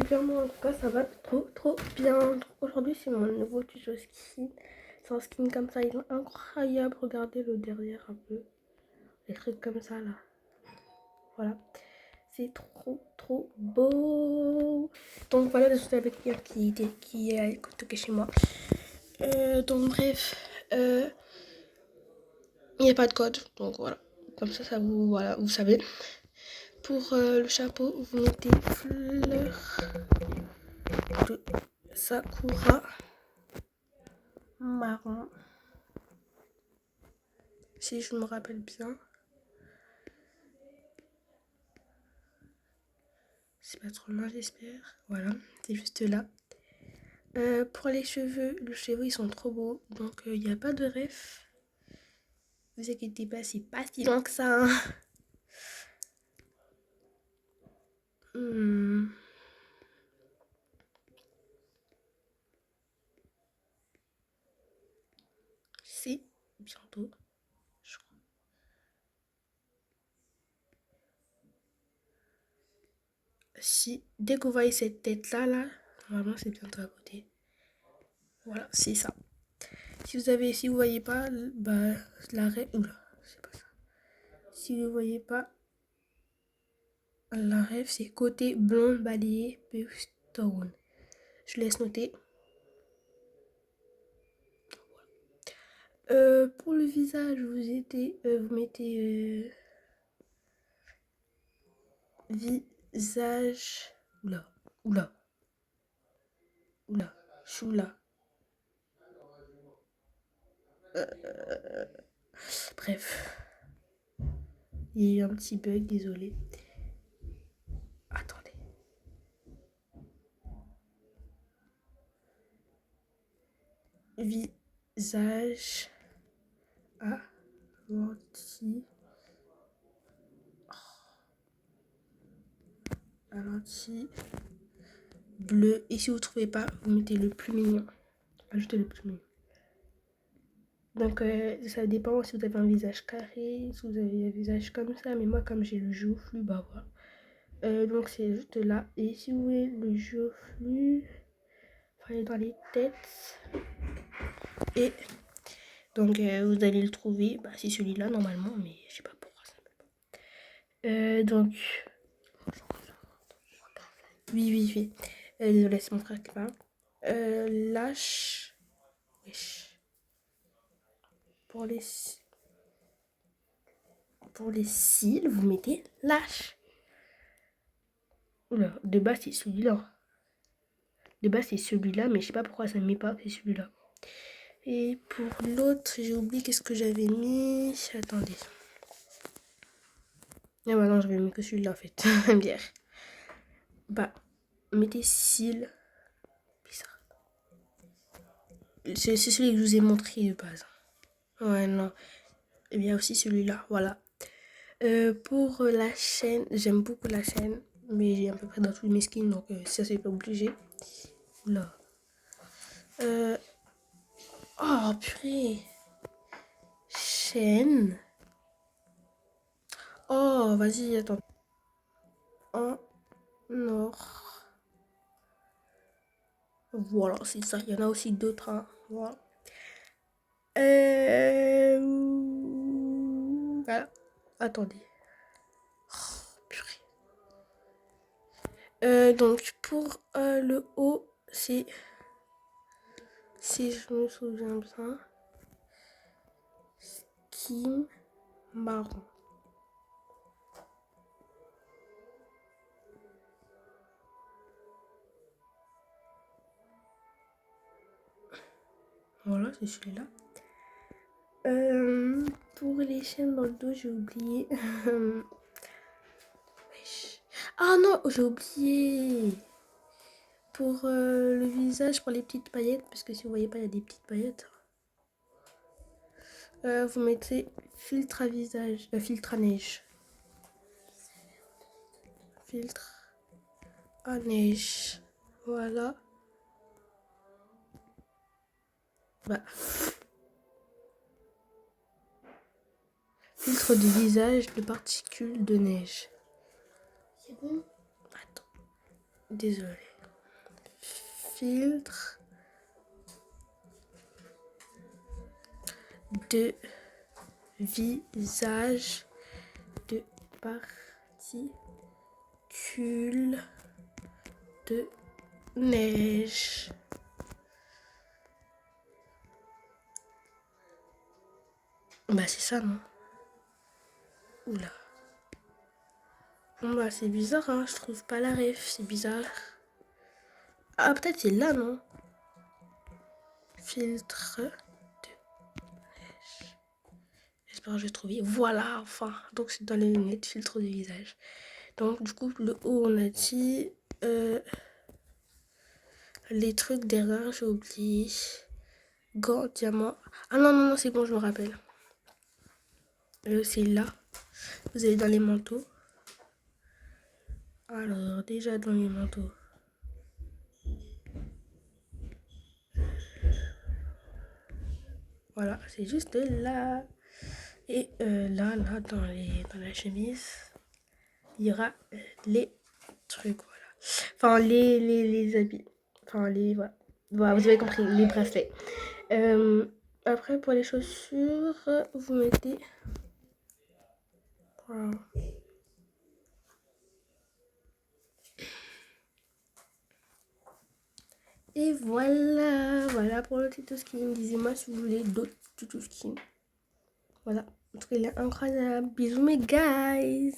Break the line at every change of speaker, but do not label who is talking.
Clairement, en tout cas, ça va trop bien. Donc, aujourd'hui, c'est mon nouveau tuto skin. C'est un skin comme ça, il est incroyable. Regardez le derrière un peu. Les trucs comme ça là. Voilà. C'est trop beau. Donc voilà, je suis avec quelqu'un qui est à l'écoute chez moi. Donc bref, il n'y a pas de code. Donc voilà. Comme ça vous, voilà, vous savez. Pour le chapeau, vous mettez fleur de sakura marron. Si je me rappelle bien. C'est pas trop loin, j'espère. Voilà, c'est juste là. Pour les cheveux ils sont trop beaux. Donc il n'y a pas de ref. Vous inquiétez pas, c'est pas si long que ça. Hein. C'est bientôt, je crois. Si, dès que vous voyez cette tête-là, normalement c'est bientôt à côté. Voilà, c'est ça. Si vous voyez pas, bah, la ref... Oula, c'est pas ça. Si vous voyez pas, la ref, c'est côté blond balayé Stone. Je laisse noter. Pour le visage, vous mettez visage. Oula, choula. Bref, il y a eu un petit bug, désolé. Attendez. Visage alenti. Alenti bleu. Et si vous ne trouvez pas, vous mettez le plus mignon. Ajoutez le plus mignon. Donc ça dépend si vous avez un visage carré, si vous avez un visage comme ça. Mais moi, comme j'ai le joufflu, bah voilà. Donc c'est juste là. Et si vous voulez le joufflu, il faut aller dans les têtes. Et donc vous allez le trouver. Bah, c'est celui-là normalement, mais je sais pas pourquoi ça me donc. Oui. Désolé, c'est mon frère qui parle. Lâche. Wesh. Pour les cils, vous mettez lâche. Oula, de base c'est celui-là. Mais je sais pas pourquoi ça ne met pas, c'est celui-là. Et pour l'autre, j'ai oublié qu'est-ce que j'avais mis. Attendez. Ah bah non, j'avais mis que celui-là en fait. Bien. Bah, mettez cils. Bizarre. C'est celui que je vous ai montré de base. Ouais, non. Et bien aussi celui-là, voilà. Pour la chaîne, j'aime beaucoup la chaîne. Mais j'ai à peu près dans tous mes skins, donc ça c'est pas obligé. Oula. Oh purée. Chaîne. Oh, vas-y, attends. En or. Voilà, c'est ça. Il y en a aussi d'autres. Hein. Voilà. Voilà. Attendez. Oh, purée. Donc, pour le haut, c'est... Si je me souviens bien... Skin marron. Voilà, c'est celui-là. Pour les chaînes dans le dos, j'ai oublié. Ah non, j'ai oublié. Pour le visage, pour les petites paillettes, parce que si vous voyez pas, il y a des petites paillettes. Vous mettez filtre à visage, filtre à neige. Filtre à neige. Voilà. Bah. Filtre de visage de particules de neige.
C'est bon?
Attends. Désolée. filtre de visage de particules de neige. Bah c'est ça, non? Oula. Bon bah c'est bizarre, hein, je trouve pas la ref, c'est bizarre. Ah peut-être c'est là, non? Filtre de neige. J'espère que je vais trouver. Voilà, enfin. Donc c'est dans les lunettes, filtre de visage. Donc du coup le haut on a dit les trucs d'erreur, j'ai oublié. Gants, diamant. Ah non, non, non, c'est bon, je me rappelle. C'est là. Vous allez dans les manteaux. Alors, déjà dans les manteaux. Voilà, c'est juste là. Et là, dans la chemise, il y aura les trucs, voilà. Enfin, les habits. Enfin, voilà. Voilà, vous avez compris, les bracelets. Après, pour les chaussures, vous mettez... Voilà. Et voilà pour le tuto skin. Disez-moi si vous voulez d'autres tuto skin. Voilà, en tout cas il est incroyable. Bisous mes guys.